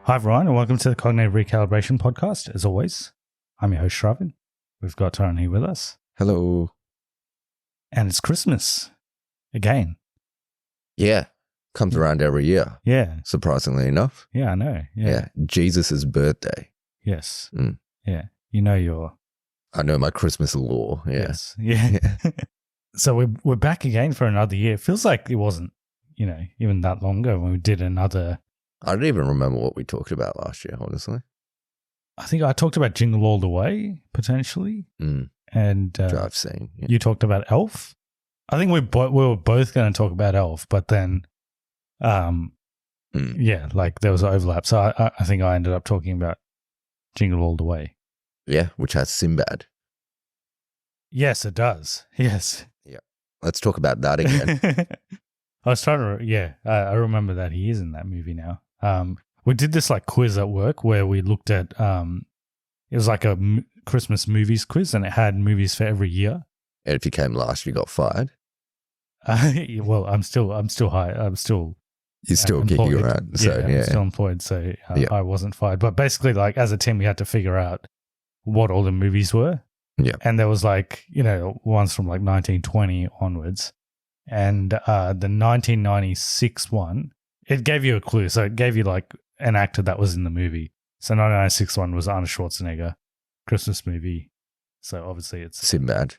Hi, everyone, and welcome to the Cognitive Recalibration podcast. As always, I'm your host, Shravan. We've got Tyrone here with us. Hello. And it's Christmas again. Yeah. Comes around every year. Yeah. Surprisingly enough. Yeah, I know. Yeah. Jesus' birthday. Yes. Mm. Yeah. You know your... I know my Christmas lore. Yeah. Yes. Yeah. So we're back again for another year. It feels like it wasn't, even that long ago when we did another... I don't even remember what we talked about last year, honestly. I think I talked about Jingle All the Way, potentially. Mm. And Which I've seen. Yeah. You talked about Elf. I think we were both going to talk about Elf, but then, yeah, like there was an overlap. So I think I ended up talking about Jingle All the Way. Yeah, which has Sinbad. Yes, it does. Yes. Yeah. Let's talk about that again. I was trying to, I remember that he is in that movie now. We did this like quiz at work where we looked at, it was like a Christmas movies quiz and it had movies for every year. And if you came last, you got fired. Well, I'm still high. You're still kicking around. So, I'm still employed. So I wasn't fired. But basically, like as a team, we had to figure out what all the movies were. Yeah. And there was like, ones from like 1920 onwards. And the 1996 one, it gave you a clue. So it gave you like an actor that was in the movie. So 1996 one was Arnold Schwarzenegger, Christmas movie. So obviously it's... Sinbad.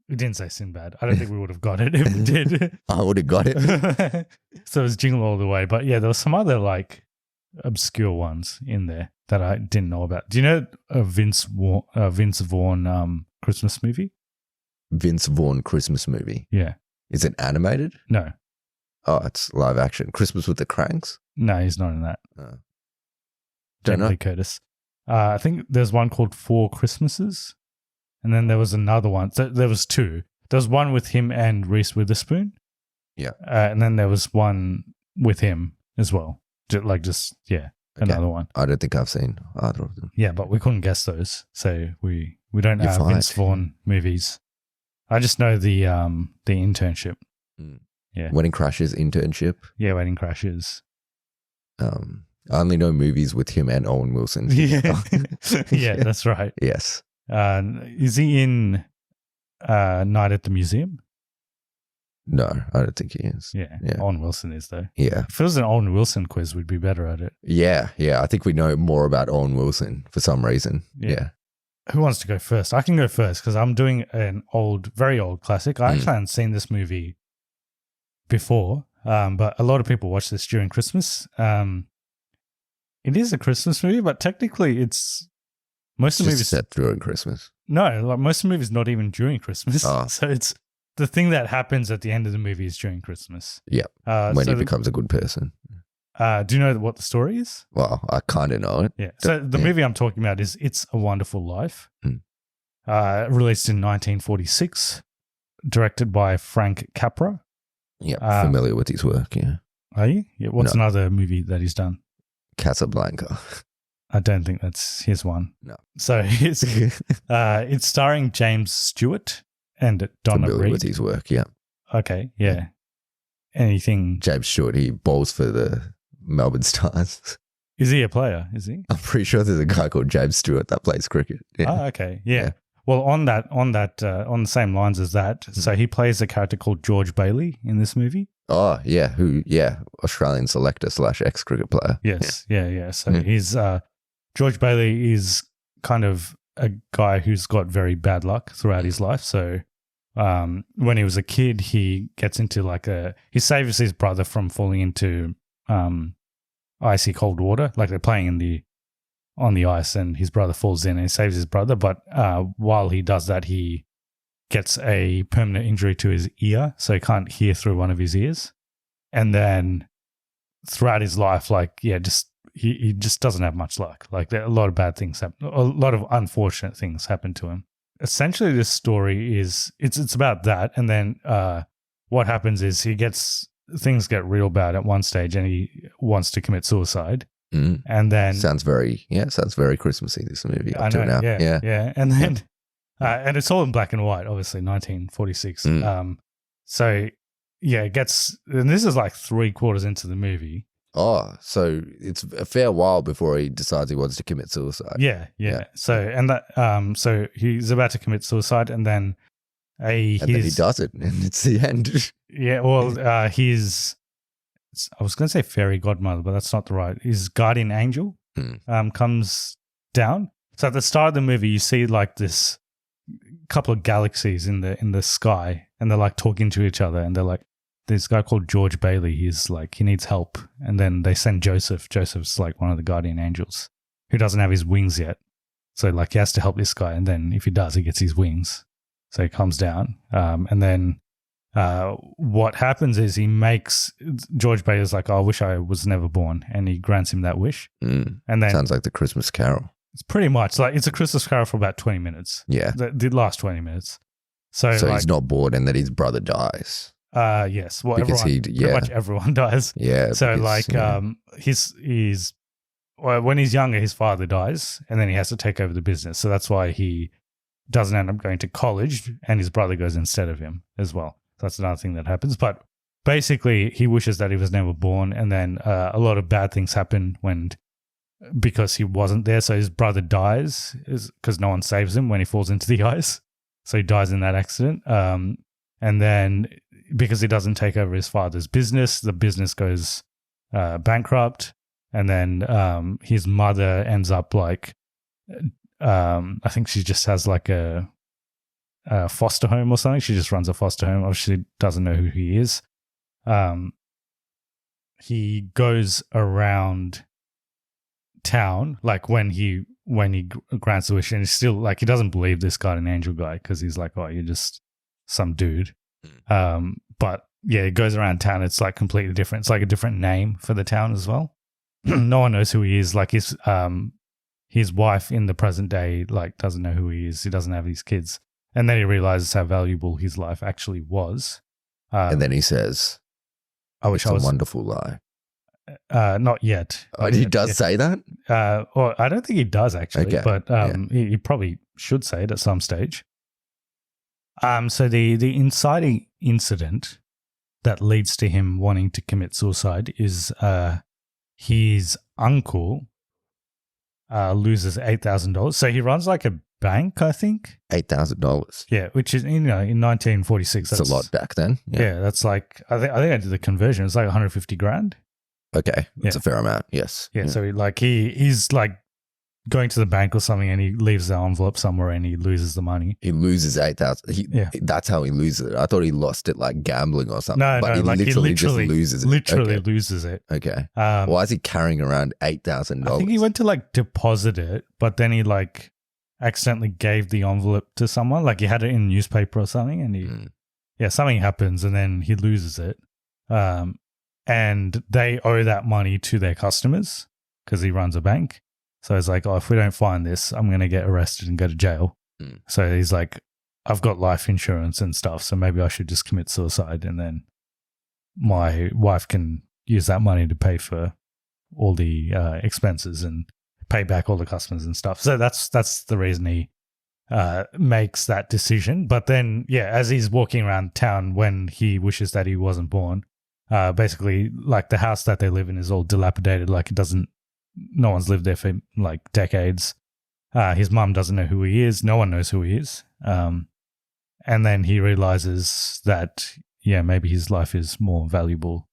We didn't say Sinbad. I don't think we would have got it if we did. I would have got it. So it was Jingle All the Way. But yeah, there were some other like obscure ones in there that I didn't know about. Do you know Vince Vaughn Christmas movie? Vince Vaughn Christmas movie? Yeah. Is it animated? No. Oh, it's live action. Christmas with the Cranks? No, he's not in that. Don't know. Lee Curtis. I think there's one called Four Christmases. And then there was another one. So there was two. There was one with him and Reese Witherspoon. Yeah. And then there was one with him as well. Another one. I don't think I've seen either of them. Yeah, but we couldn't guess those. So we don't have Vince Vaughn movies. I just know the Internship. Mm. Yeah. Wedding Crashers, Internship. Yeah, Wedding Crashers. I only know movies with him and Owen Wilson. Yeah. Yeah, that's right. Yes. Is he in Night at the Museum? No, I don't think he is. Yeah. Owen Wilson is, though. Yeah. If it was an Owen Wilson quiz, we'd be better at it. Yeah. I think we know more about Owen Wilson for some reason. Yeah. Who wants to go first? I can go first because I'm doing an very old classic. I actually hadn't seen this movie before, but a lot of people watch this during Christmas. It is a Christmas movie, but technically it's most of the movies set during Christmas. No, like most of the movies not even during Christmas. Oh. So it's the thing that happens at the end of the movie is during Christmas. Yeah, when he becomes a good person. Do you know what the story is? Well, I kind of know it. Yeah. So the movie I'm talking about is It's a Wonderful Life. Released in 1946, directed by Frank Capra. Yeah, familiar with his work, yeah. Are you? Yeah. What's another movie that he's done? Casablanca. I don't think that's his one. No. So it's starring James Stewart and Donna familiar Reed. with his work, yeah. Okay, yeah. Anything? James Stewart, he bowls for the Melbourne Stars. Is he a player? Is he? I'm pretty sure there's a guy called James Stewart that plays cricket. Yeah. Oh, okay. Yeah. Well, on the same lines as that, so he plays a character called George Bailey in this movie. Oh, yeah. Australian selector / ex-cricket player. Yes. Yeah. So he's George Bailey is kind of a guy who's got very bad luck throughout his life. So when he was a kid, he gets into he saves his brother from falling into icy cold water. Like they're playing on the ice and his brother falls in and he saves his brother. But while he does that, he gets a permanent injury to his ear. So he can't hear through one of his ears. And then throughout his life, he just doesn't have much luck. Like a lot of bad things happen. A lot of unfortunate things happen to him. Essentially, this story is it's about that, and then what happens is things get real bad at one stage, and he wants to commit suicide. Mm. And then sounds very Christmassy. This movie up to now, yeah, and then and it's all in black and white, obviously 1946. So yeah, it gets, and this is like 3/4 into the movie. Oh, so it's a fair while before he decides he wants to commit suicide. Yeah. So he's about to commit suicide, and then And then he does it, and it's the end. Yeah, well, I was going to say fairy godmother, but that's not the right. His guardian angel comes down. So at the start of the movie, you see like this couple of galaxies in the sky, and they're like talking to each other, and they're like, this guy called George Bailey, he's like, he needs help. And then they send Joseph. Joseph's like one of the guardian angels who doesn't have his wings yet. So like he has to help this guy. And then if he does, he gets his wings. So he comes down. And then what happens is he makes George Bailey's like, oh, I wish I was never born. And he grants him that wish. And then sounds like the Christmas Carol. It's pretty much like it's a Christmas Carol for about 20 minutes. Yeah. The last 20 minutes. So like, he's not bored, and that his brother dies. Yes. Well, because pretty much everyone dies. Yeah. So because, he's when he's younger, his father dies, and then he has to take over the business. So that's why he doesn't end up going to college, and his brother goes instead of him as well. So that's another thing that happens. But basically, he wishes that he was never born, and then a lot of bad things happen because he wasn't there. So his brother dies because no one saves him when he falls into the ice. So he dies in that accident. And then because he doesn't take over his father's business, the business goes bankrupt. And then his mother ends up like, I think she just has like a foster home or something. She just runs a foster home, or she doesn't know who he is. He goes around town like when he grants the wish, and he's still like, he doesn't believe this guardian angel guy because he's like, oh, you're just some dude. But yeah, it goes around town. It's like completely different. It's like a different name for the town as well. No one knows who he is. Like his wife in the present day like doesn't know who he is. He doesn't have his kids, and then he realizes how valuable his life actually was. And then he says, "I wish I was a wonderful lie." Not yet. He does say that? Well, I don't think he does actually, Okay. but he probably should say it at some stage. So the inciting incident that leads to him wanting to commit suicide is his uncle loses $8,000. So he runs like a bank, I think. $8,000. Yeah, which is in 1946. That's a lot back then. Yeah, that's like I think I did the conversion. It's like 150 grand. Okay, that's a fair amount. Yes. Yeah. So he's like going to the bank or something, and he leaves the envelope somewhere, and he loses the money. He loses 8,000. That's how he loses it. I thought he lost it like gambling or something. No, he literally just loses it. Literally loses it. Okay. Why is he carrying around $8,000? I think he went to like deposit it, but then he like accidentally gave the envelope to someone. Like he had it in a newspaper or something, and something happens, and then he loses it. And they owe that money to their customers because he runs a bank. So it's like, oh, if we don't find this, I'm going to get arrested and go to jail. So he's like, I've got life insurance and stuff, so maybe I should just commit suicide, and then my wife can use that money to pay for all the expenses and pay back all the customers and stuff. So that's the reason he makes that decision. But then, as he's walking around town when he wishes that he wasn't born, basically, like the house that they live in is all dilapidated. Like no one's lived there for like decades. His mum doesn't know who he is. No one knows who he is. And then he realizes that, maybe his life is more valuable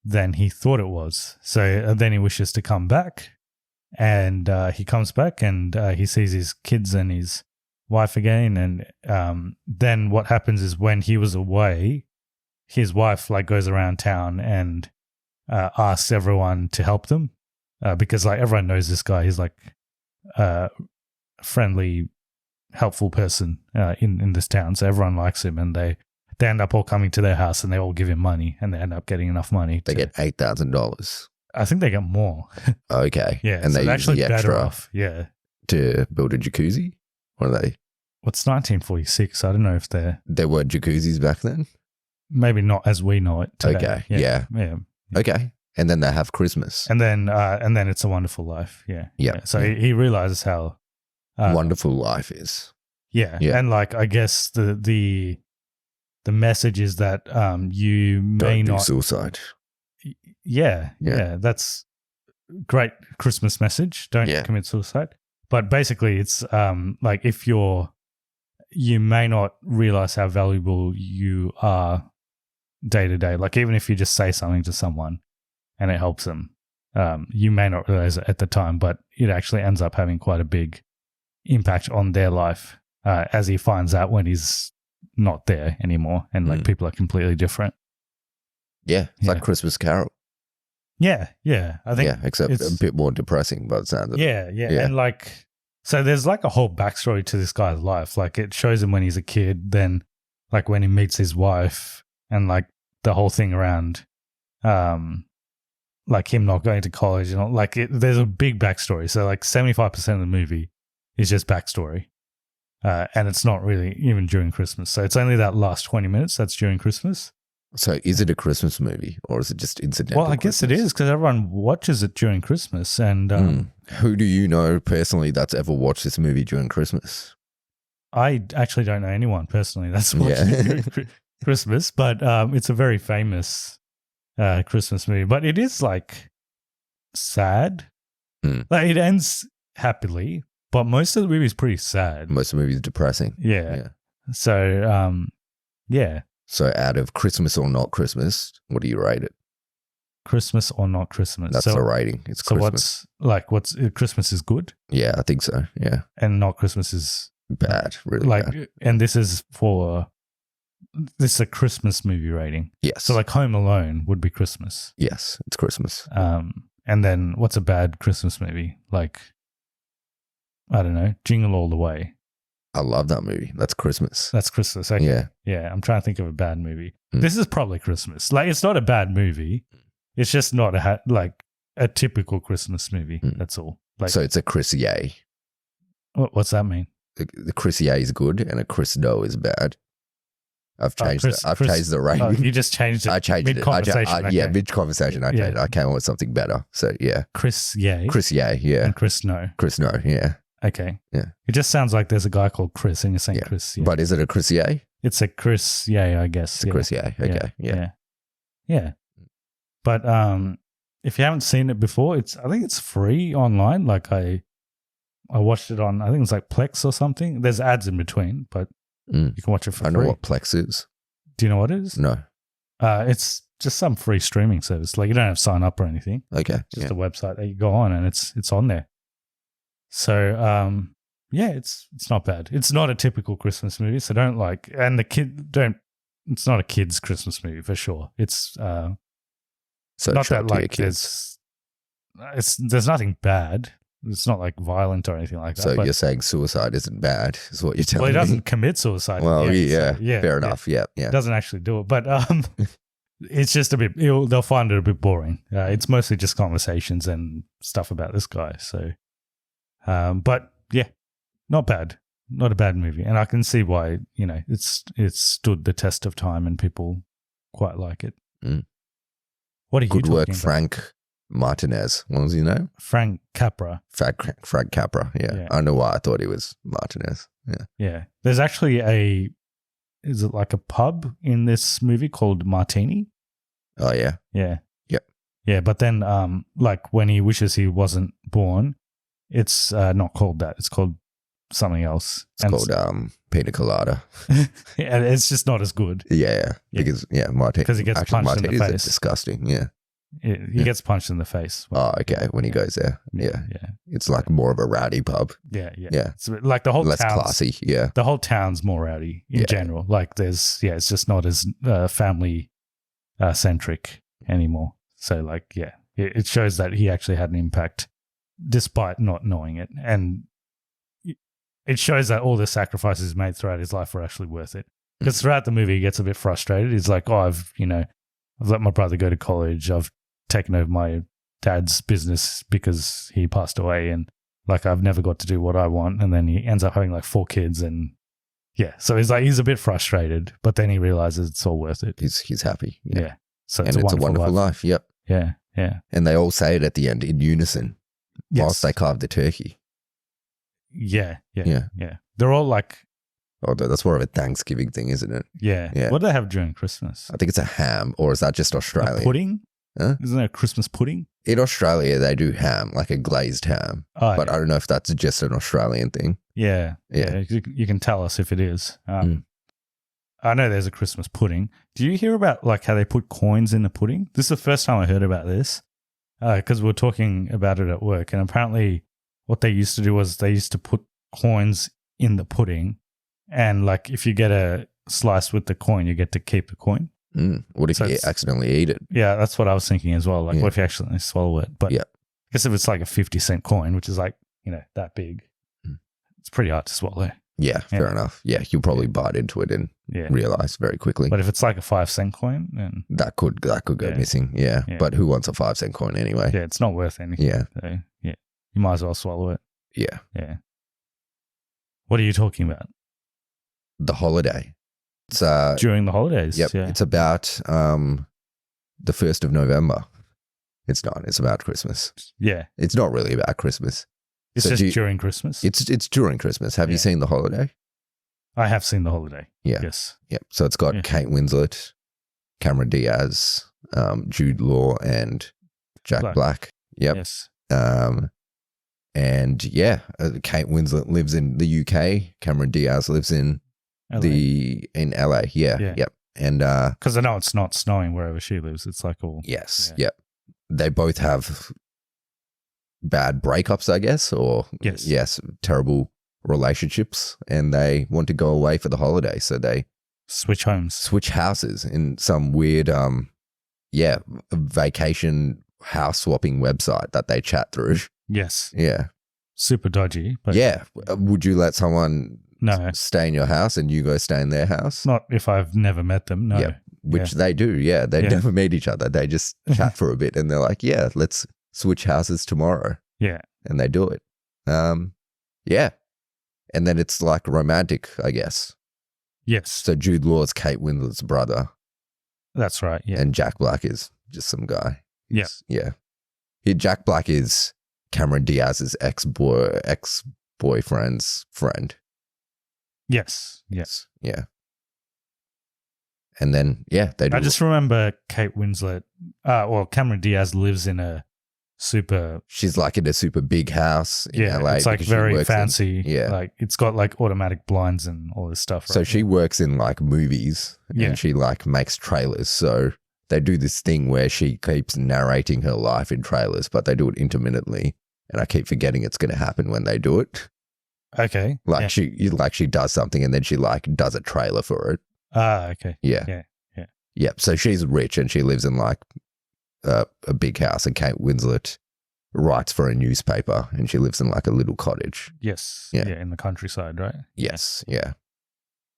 than he thought it was. So then he wishes to come back, and he comes back, and he sees his kids and his wife again. And then what happens is when he was away, his wife like goes around town and asks everyone to help them because like everyone knows this guy. He's like a friendly, helpful person in this town. So everyone likes him, and they end up all coming to their house, and they all give him money, and they end up getting enough money. They get $8,000. I think they get more. Okay. Yeah. And so they actually use the better extra off. Yeah. to build a jacuzzi? What are they? What's 1946? I don't know if There were jacuzzis back then? maybe not as we know it today. Okay. Yeah. Okay. And then they have Christmas. And then It's a Wonderful Life. Yeah. Yeah. So he realizes how wonderful life is. Yeah. Yeah. And like, I guess the message is that you may Don't do not suicide. Yeah. That's great Christmas message. Don't commit suicide. But basically, it's like if you may not realize how valuable you are day to day. Like even if you just say something to someone and it helps them, you may not realize it at the time, but it actually ends up having quite a big impact on their life as he finds out when he's not there anymore and like people are completely different. Yeah, it's like Christmas Carol. Yeah. I think except a bit more depressing by the sound of it. Yeah. And like, so there's like a whole backstory to this guy's life. Like it shows him when he's a kid, then like when he meets his wife and like the whole thing around like him not going to college and all, like there's a big backstory. So like 75% of the movie is just backstory. And it's not really even during Christmas. So it's only that last 20 minutes that's during Christmas. So is it a Christmas movie or is it just incidental? Well, I guess it is because everyone watches it during Christmas. And who do you know personally that's ever watched this movie during Christmas? I actually don't know anyone personally that's watched it during Christmas, but it's a very famous Christmas movie. But it is like sad. Like it ends happily, but most of the movie is pretty sad. Most of the movie is depressing. Yeah. So, yeah. So out of Christmas or not Christmas, what do you rate it? Christmas or not Christmas? That's the rating. It's Christmas. What's Christmas is good? Yeah, I think so. Yeah. And not Christmas is bad, really like, bad. And this is a Christmas movie rating. Yes. So like Home Alone would be Christmas. Yes, it's Christmas. And then what's a bad Christmas movie? Like, I don't know, Jingle All the Way. I love that movie. That's Christmas. That's Christmas. Okay. Yeah. I'm trying to think of a bad movie. This is probably Christmas. Like, it's not a bad movie. It's just not a typical Christmas movie. That's all. Like, so it's a Chris Ye. What's that mean? The Chris Ye is good and a Chris Do is bad. I've changed it. I've changed the rating. Oh, you just changed it. I changed it. Mid-conversation. Yeah, mid-conversation. I changed it. I came up with something better. So yeah. Chris Ye. Chris Ye. Yeah. And Chris No. Chris No. Yeah. Okay. Yeah. It just sounds like there's a guy called Chris and you're saying Chris. Yeah. But is it a Chris Ye? It's a Chris Ye, I guess. It's a Chris Ye. Okay. Yeah. But if you haven't seen it before, I think it's free online. Like I watched it on, I think it's like Plex or something. There's ads in between, but you can watch it for free. I know what Plex is. Do you know what it is? No. It's just some free streaming service. Like you don't have to sign up or anything. Okay. Just a website that you go on and it's on there. So, it's not bad. It's not a typical Christmas movie. So it's not a kid's Christmas movie for sure. It's, so not that like there's nothing bad. It's not like violent or anything like that. So you're saying suicide isn't bad is what you're telling me? Well, he doesn't commit suicide. Well, fair enough. Yeah. Doesn't actually do it. But it's just a bit, they'll find it a bit boring. It's mostly just conversations and stuff about this guy. So, but yeah, not bad. Not a bad movie. And I can see why, it's stood the test of time and people quite like it. What are you Good work, about? Frank Martinez. What was his name? Frank Capra. Frank Capra. Yeah. I don't know why I thought he was Martinez. Yeah. Yeah. There's actually is it like a pub in this movie called Martini? Oh, yeah. Yeah. Yep. Yeah. But then, like when he wishes he wasn't born, it's not called that. It's called something else. It's called Pina Colada. Yeah, it's just not as good. Yeah. Because, Martini. Because he gets punched in the face. Is disgusting. Yeah. He gets punched in the face. Oh, okay. When he goes there. Yeah. It's like more of a rowdy pub. Yeah. It's like the whole less classy. Yeah. The whole town's more rowdy in general. Like it's just not as family centric anymore. So like, it shows that he actually had an impact despite not knowing it. And it shows that all the sacrifices made throughout his life were actually worth it. Because throughout the movie, he gets a bit frustrated. He's like, I've let my brother go to college. I've taken over my dad's business because he passed away, and like I've never got to do what I want. And then he ends up having like 4 kids, and so he's a bit frustrated, but then he realizes it's all worth it. He's happy. Yeah. So it's a wonderful life. Yep. Yeah. And they all say it at the end in unison whilst they carve the turkey. Yeah. They're all like, oh, that's more of a Thanksgiving thing, isn't it? Yeah. What do they have during Christmas? I think it's a ham, or is that just Australian? A pudding? Huh? Isn't there a Christmas pudding? In Australia, they do ham, like a glazed ham. Oh, but yeah. I don't know if that's just an Australian thing. Yeah. Yeah. You can tell us if it is. I know there's a Christmas pudding. Do you hear about like how they put coins in the pudding? This is the first time I heard about this because we were talking about it at work. And apparently what they used to do was they used to put coins in the pudding. And like if you get a slice with the coin, you get to keep the coin. What if you accidentally eat it? Yeah, that's what I was thinking as well. Like what if you accidentally swallow it? But I guess if it's like a 50-cent coin, which is like, that big, it's pretty hard to swallow. Yeah, fair enough. Yeah, you'll probably bite into it and realize very quickly. But if it's like a 5-cent coin, then that could go missing. Yeah. But who wants a 5-cent coin anyway? Yeah, it's not worth anything. Yeah. So, you might as well swallow it. Yeah. Yeah. What are you talking about? The holiday. It's during the holidays. Yep. Yeah. It's about the 1st of November. It's not. It's about Christmas. Yeah. It's not really about Christmas. It's just during Christmas. It's during Christmas. Have you seen The Holiday? I have seen The Holiday. Yeah. Yes. Yep. So it's got Kate Winslet, Cameron Diaz, Jude Law, and Jack Black. Yep. Yes. And Kate Winslet lives in the UK. Cameron Diaz lives in LA. in LA. Yeah. Yep. And because I know it's not snowing wherever she lives. It's like all Yep. They both have bad breakups, I guess, or terrible relationships, and they want to go away for the holiday, so they switch houses in some weird vacation house swapping website that they chat through. Yes. Yeah. Super dodgy. But would you let someone stay in your house and you go stay in their house? Not if I've never met them. No. Yeah. Which they do. Yeah. They never meet each other. They just chat for a bit and they're like, let's switch houses tomorrow. Yeah. And they do it. Yeah. And then it's like romantic, I guess. Yes. So Jude Law's Kate Winslet's brother. That's right. Yeah. And Jack Black is just some guy. Yeah. Yeah. Jack Black is Cameron Diaz's ex-boyfriend's friend. Yes. Yes. Yeah. And then, they do. I just remember Kate Winslet, Cameron Diaz lives in she's like in a super big house in LA. It's like very fancy. Like it's got like automatic blinds and all this stuff. So she works in like movies and she like makes trailers. So they do this thing where she keeps narrating her life in trailers, but they do it intermittently. And I keep forgetting it's going to happen when they do it. Okay. She does something and then she like does a trailer for it. Ah, okay. Yeah. Yeah. Yeah. Yep. So she's rich and she lives in like a big house, and Kate Winslet writes for a newspaper and she lives in like a little cottage. Yes. Yeah. In the countryside, right? Yes. Yeah.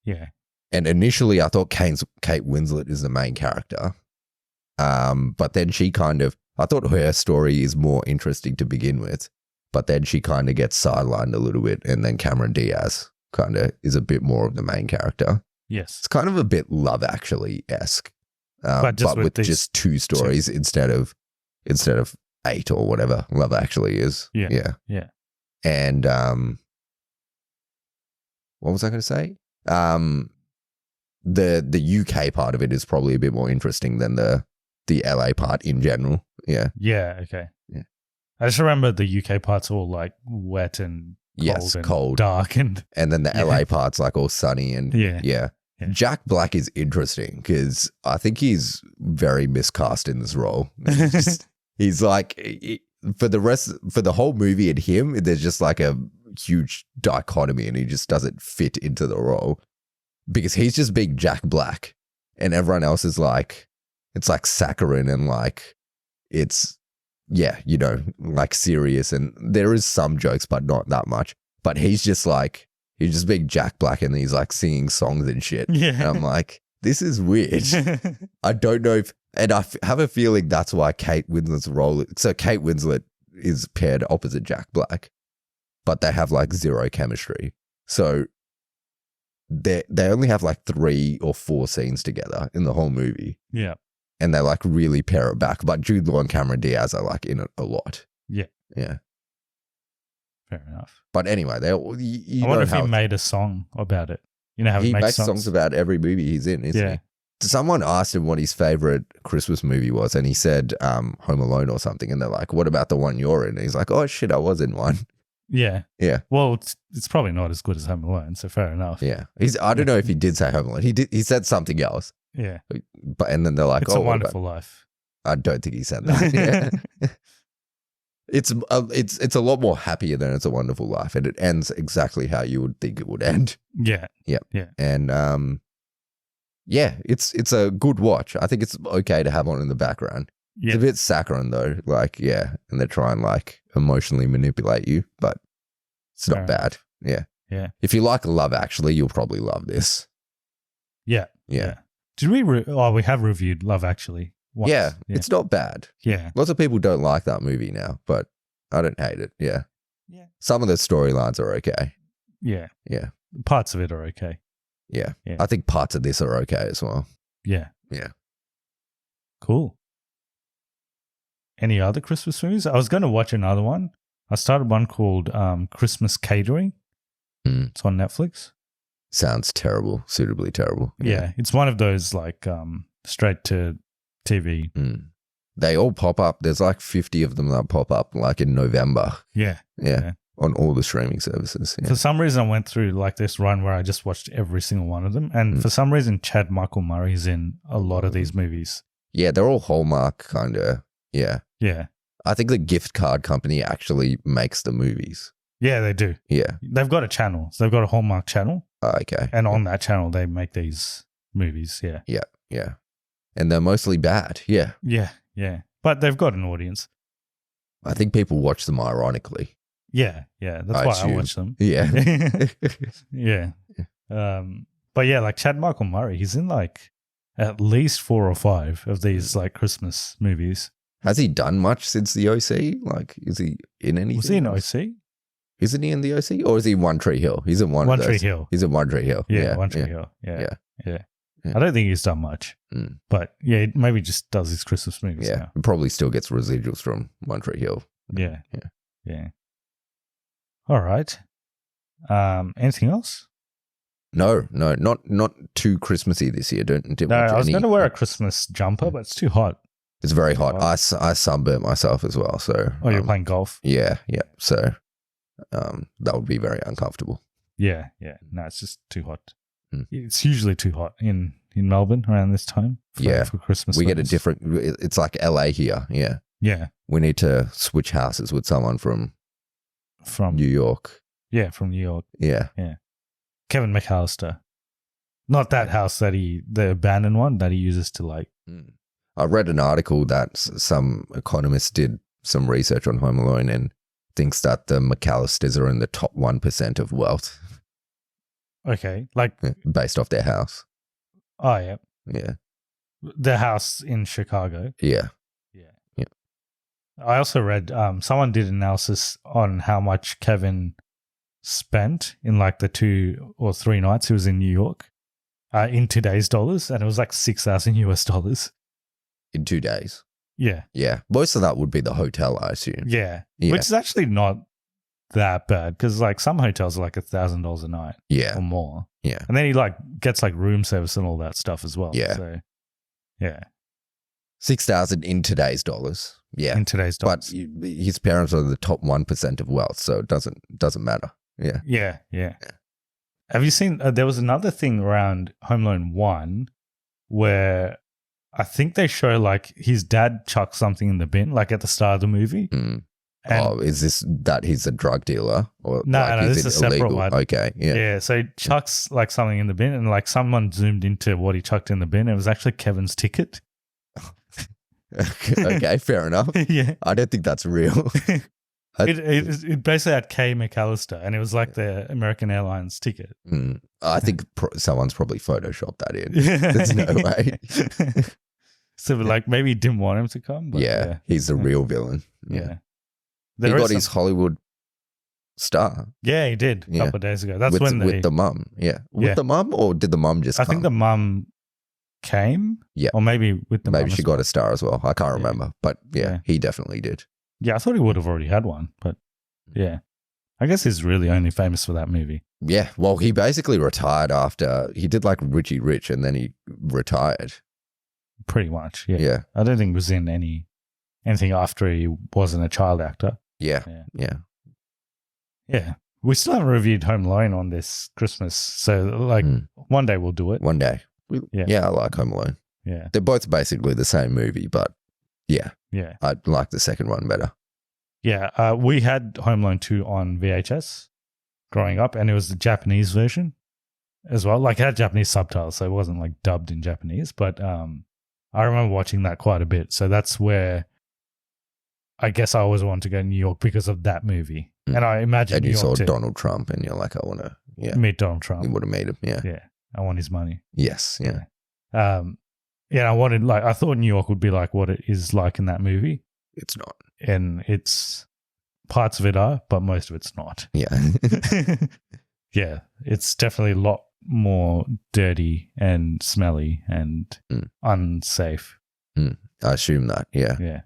Yeah. And initially I thought Kate Winslet is the main character. But then I thought her story is more interesting to begin with, but then she kind of gets sidelined a little bit, and then Cameron Diaz kind of is a bit more of the main character. Yes. It's kind of a bit Love Actually-esque, but with just 2 stories instead of 8 or whatever Love Actually is. Yeah. Yeah. Yeah. And what was I going to say? The UK part of it is probably a bit more interesting than the LA part in general. Yeah. Yeah. Okay. Yeah. I just remember the UK part's all like wet and cold, dark, and then the LA part's like all sunny and yeah. Jack Black is interesting because I think he's very miscast in this role. He's like for the whole movie and him, there's just like a huge dichotomy, and he just doesn't fit into the role because he's just being Jack Black, and everyone else is like, it's like saccharine and like it's like serious, and there is some jokes but not that much. But he's just being Jack Black, and he's like singing songs and shit. Yeah. And I'm like, this is weird. I don't know and I have a feeling that's why Kate Winslet's role. So Kate Winslet is paired opposite Jack Black, but they have like zero chemistry. So they only have like 3 or 4 scenes together in the whole movie. Yeah. And they like really pair it back. But Jude Law and Cameron Diaz are like in it a lot. Yeah. Yeah. Fair enough. But anyway, I wonder if he made a song about it. You know how he makes songs about every movie he's in, isn't he? someone asked him what his favorite Christmas movie was, and he said Home Alone or something. And they're like, "What about the one you're in?" And he's like, "Oh shit, I was in one." Yeah. Yeah. Well, it's probably not as good as Home Alone, so fair enough. Yeah. I don't know if he did say Home Alone. He said something else. Yeah. But and then they're like, It's a Wonderful Life. I don't think he said that. Yeah. It's a lot more happier than It's a Wonderful Life, and it ends exactly how you would think it would end. Yeah. Yeah. Yeah. And yeah, it's a good watch. I think it's okay to have on in the background. Yeah. It's a bit saccharine though, like and they try and like emotionally manipulate you, but it's not bad. Yeah. Yeah. If you like Love Actually, you'll probably love this. Yeah. Yeah. Did we? We have reviewed Love Actually. Once. Yeah, it's not bad. Yeah. Lots of people don't like that movie now, but I don't hate it. Yeah. Yeah. Some of the storylines are okay. Yeah. Yeah. Parts of it are okay. Yeah. Yeah. I think parts of this are okay as well. Yeah. Yeah. Cool. Any other Christmas movies? I was going to watch another one. I started one called Christmas Catering. It's on Netflix. Sounds terrible, suitably terrible. Yeah. It's one of those like straight to TV. They all pop up. There's like 50 of them that pop up like in November. Yeah. On all the streaming services. Yeah. For some reason, I went through like this run where I just watched every single one of them. And for some reason, Chad Michael Murray's in a lot of these movies. Yeah, they're all Hallmark kind of. Yeah. Yeah. I think the gift card company actually makes the movies. Yeah, they do. Yeah. They've got a channel. So they've got a Hallmark channel. Okay. And on that channel, they make these movies. Yeah. Yeah. Yeah. And they're mostly bad. Yeah. Yeah. Yeah. But they've got an audience. I think people watch them ironically. Yeah. Yeah. That's why I watch them. Yeah. Yeah. But yeah, like Chad Michael Murray, he's in like at least 4 or 5 of these like Christmas movies. Has he done much since the OC? Like, is he in anything? Was he in OC? Isn't he in the OC? Or is he in One Tree Hill? He's in One Tree Hill. He's in One Tree Hill. Yeah, One Tree Hill. Yeah. I don't think he's done much. But yeah, maybe just does his Christmas movies now. He probably still gets residuals from One Tree Hill. Yeah. All right. Anything else? No, not too Christmassy this year. Didn't no, watch I was going to wear a Christmas jumper, but it's too hot. It's very hot. I sunburnt myself as well. So you're playing golf? Yeah. So that would be very uncomfortable. Yeah. No, it's just too hot. It's usually too hot in Melbourne around this time for Christmas. We get a different, it's like LA here. Yeah. Yeah. We need to switch houses with someone from New York. Yeah, from New York. Yeah. Kevin McAllister. Not that house the abandoned one that he uses to like. I read an article that some economist did some research on Home Alone and thinks that the McAllisters are in the top 1% of wealth. Okay. Like based off their house. Oh, yeah. Yeah. The house in Chicago. Yeah. I also read someone did analysis on how much Kevin spent in like the 2 or 3 nights he was in New York in today's dollars, and it was like $6,000 in 2 days. Yeah. Yeah. Most of that would be the hotel, I assume. Yeah. Which is actually not that bad because like some hotels are like $1,000 a night. Yeah. Or more. Yeah. And then he like gets like room service and all that stuff as well. Yeah. So, yeah. 6,000 in today's dollars. Yeah. In today's dollars. But his parents are the top 1% of wealth, so it doesn't matter. Yeah. Yeah. Have you seen, there was another thing around Home Alone 1 where I think they show like his dad chucks something in the bin, like at the start of the movie. Is this that he's a drug dealer? Or no, like this is a separate one. Okay, Yeah, so he chucks like something in the bin and like someone zoomed into what he chucked in the bin. It was actually Kevin's ticket. Okay, fair enough. Yeah. I don't think that's real. It basically had K McAllister and it was like the American Airlines ticket. I think someone's probably photoshopped that in. There's no way. So like maybe he didn't want him to come. But he's the real villain. Yeah. He There got his Hollywood star. Yeah, he did a couple of days ago. That's with the mum. Yeah. With the mum, or did the mum just come? I think the mum came. Yeah. Or maybe with the mum. Maybe she got a star as well. I can't remember. But he definitely did. Yeah, I thought he would have already had one, but yeah. I guess he's really only famous for that movie. Yeah. Well, he basically retired after he did like Richie Rich and then he retired. Pretty much. Yeah. Yeah. I don't think he was in anything after he wasn't a child actor. Yeah. We still haven't reviewed Home Alone on this Christmas. So like one day we'll do it. One day. I like Home Alone. Yeah. They're both basically the same movie, but yeah. I like the second one better. Yeah. We had Home Alone 2 on VHS growing up, and it was the Japanese version as well. Like it had Japanese subtitles, so it wasn't like dubbed in Japanese, but I remember watching that quite a bit. So that's where I guess I always wanted to go to New York because of that movie. And I imagine and you New York saw too. Donald Trump and you're like, I want to meet Donald Trump. You would have made him, Yeah. I want his money. Yes, yeah. I thought New York would be like what it is like in that movie. It's not. And it's parts of it are, but most of it's not. Yeah. Yeah. It's definitely a lot more dirty and smelly and unsafe. I assume that, yeah. Yeah.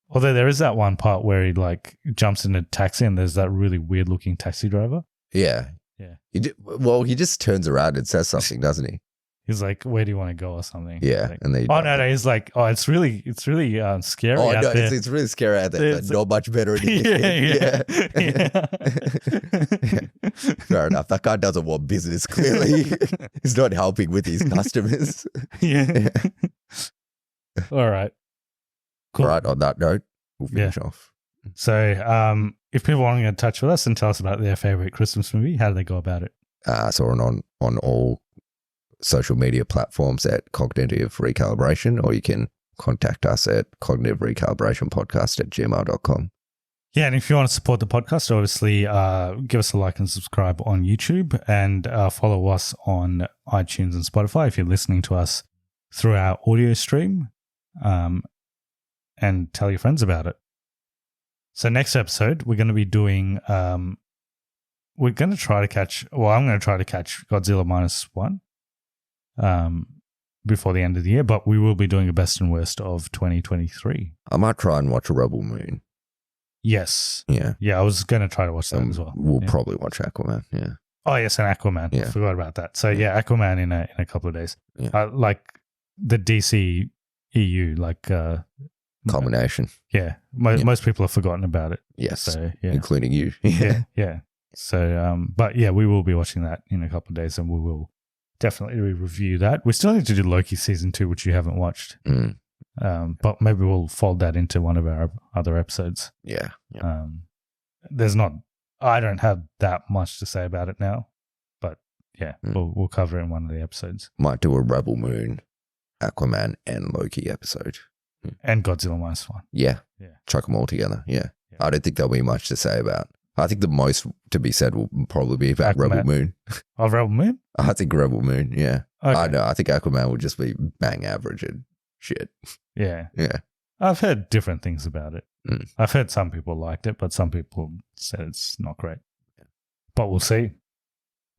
Although there is that one part where he like jumps in a taxi and there's that really weird looking taxi driver. Yeah. He just turns around and says something, doesn't he? He's like, "Where do you want to go?" or something. Yeah, like, and they. No. He's like, "Oh, it's really scary." Oh out no, there. it's really scary out there. But not much better in here. Yeah. Fair enough. That guy doesn't want business. Clearly, he's not helping with his customers. Yeah. All right. Cool. All right. On that note, we'll finish off. So, if people want to get in touch with us and tell us about their favorite Christmas movie, how do they go about it? So on all social media platforms at Cognitive Recalibration, or you can contact us at cognitiverecalibrationpodcast@gmail.com. Yeah, and if you want to support the podcast, obviously give us a like and subscribe on YouTube, and follow us on iTunes and Spotify if you're listening to us through our audio stream, and tell your friends about it. So next episode, we're going to be doing I'm going to try to catch Godzilla -1 before the end of the year, but we will be doing a best and worst of 2023. I might try and watch a Rebel Moon. Yes. Yeah. Yeah, I was going to try to watch that as well. We'll probably watch Aquaman, yeah. Oh, yes, and Aquaman. Yeah. I forgot about that. So, yeah, Aquaman in a couple of days. Yeah. Like the DC EU, like... combination. Yeah. Most people have forgotten about it. Yes, so, yeah. including you. Yeah. So, but yeah, we will be watching that in a couple of days, and we will definitely review that. We still need to do Loki season 2, which you haven't watched. But maybe we'll fold that into one of our other episodes. Yeah. I don't have that much to say about it now, but yeah, we'll cover it in one of the episodes. Might do a Rebel Moon, Aquaman, and Loki episode. And Godzilla -1. Yeah. Chuck them all together. Yeah. I don't think there'll be much to say about. I think the most to be said will probably be about Aquaman. Rebel Moon. Oh, Rebel Moon? I think Rebel Moon, yeah. Okay. I know. I think Aquaman will just be bang average and shit. Yeah. Yeah. I've heard different things about it. I've heard some people liked it, but some people said it's not great. But we'll see.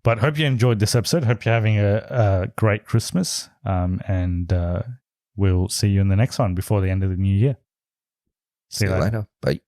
But hope you enjoyed this episode. Hope you're having a great Christmas. And we'll see you in the next one before the end of the new year. See you later. Bye.